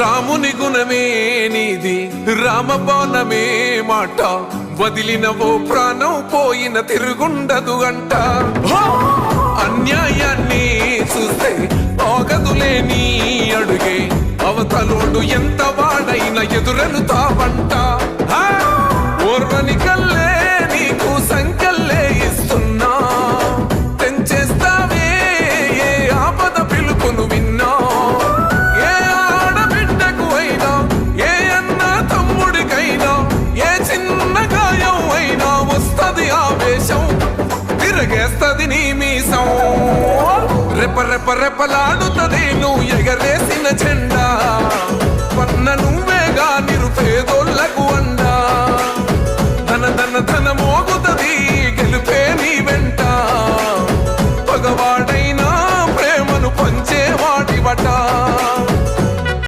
రాముని గుణమే నీది రామబాణమే మాట వదిలినవో ప్రాణం పోయిన తిరుగుండదు అంట అన్యాయాన్ని చూస్తే ఆగదులే నీ అడుగే అవతలోడు ఎంత వాడైన ఎదురెలుతావంట ఓర్వని కల్లే నీకు సంకల్లే ఇస్తున్నా తెంచేస్తావే ఏ ఆపద పిలుపును విన్నా ఏ ఆడబిడ్డకు అయినా ఏ అన్న తమ్ముడికైనా ఏ చిన్న గాయం అయినా వస్తది ఆవేశం తిరగేస్తది నీ మీసం రెప రెప రెపలాడుతది నువ్వు ఎగరేసిన జెండా పన్న నువ్వేగా నిరుపేదోళ్లకు అండా ధన ధన ధనము